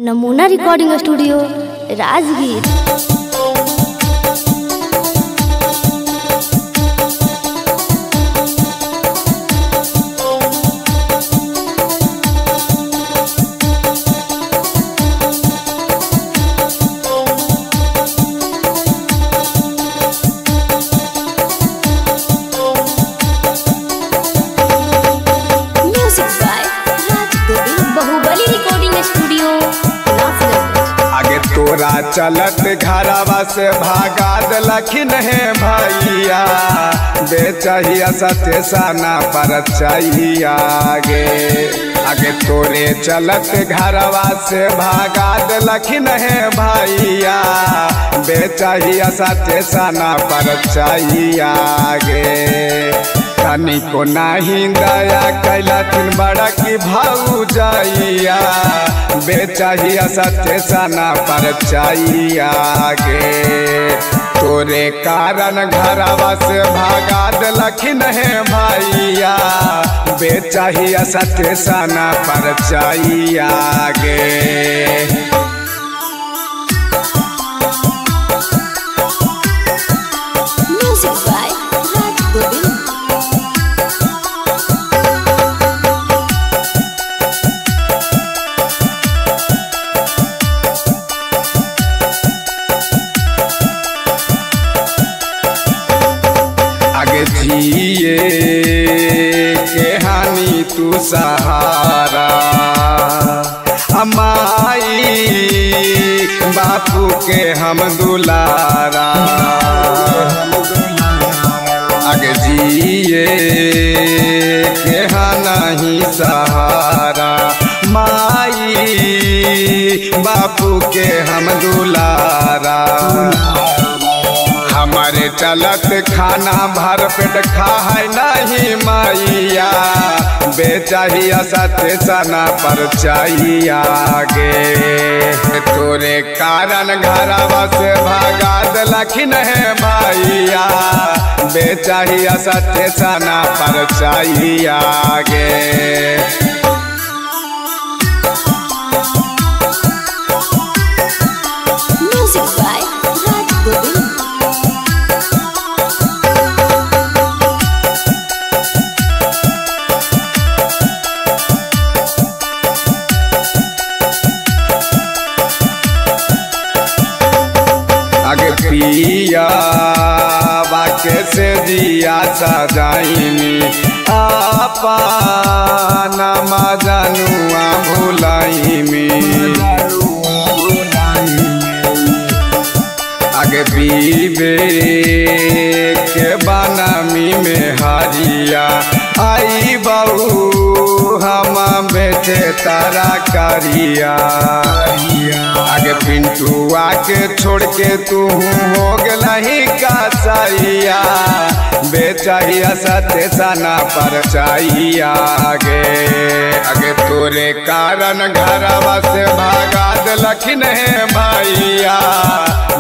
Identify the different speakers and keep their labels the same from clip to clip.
Speaker 1: नमूना recording studio Rajgir. बाहुबली recording studio.
Speaker 2: आगे तोरा चलत घरवा से भागा दलखिन है भैया, बेचहिया स्टेशना पर चाहिए आगे तोरे चलत घरवा से भागा दलखिन है भैया, बेचहिया स्टेशना पर चाहिए तनी को नहीं दया कैलथिन बड़ा की भौजैया, बेचहिया स्टेशना पर चाहिए तोरे कारण घरवा से भागा दलखिन है भैया, बेचहिया स्टेशना पर चाहिए जिए के हानि तू सहारा, अमाई बापू के हम दुलारा, आगे जिए के नहीं सहारा, माई बापू के हम दुलारा, हमारे चलत खाना भर पेट खाए नहीं मैया, बेचहिया स्टेशना पर चाहिए तोरे कारण घरवा से भागा दलखिन है भैया, बेचहिया स्टेशना पर चाहिए पिया बाके से दिया सजाइनी, आपन मजनुआ भुलाइमी, आगे बीबे के बनमी में हरिया, आई बहू हम बेटे तारा करिया, आगे पिंटुआ के छोड़ के तू हो गलही का सैया, बेचहिया स्टेशना पर चाहिए आगे तोरे कारण घरवा से भागा दलखिन है भैया,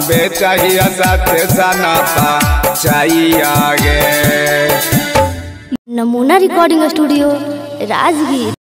Speaker 2: बेचहिया स्टेशना पर चाहिए।
Speaker 1: नमूना रिकॉर्डिंग स्टूडियो राजगीर।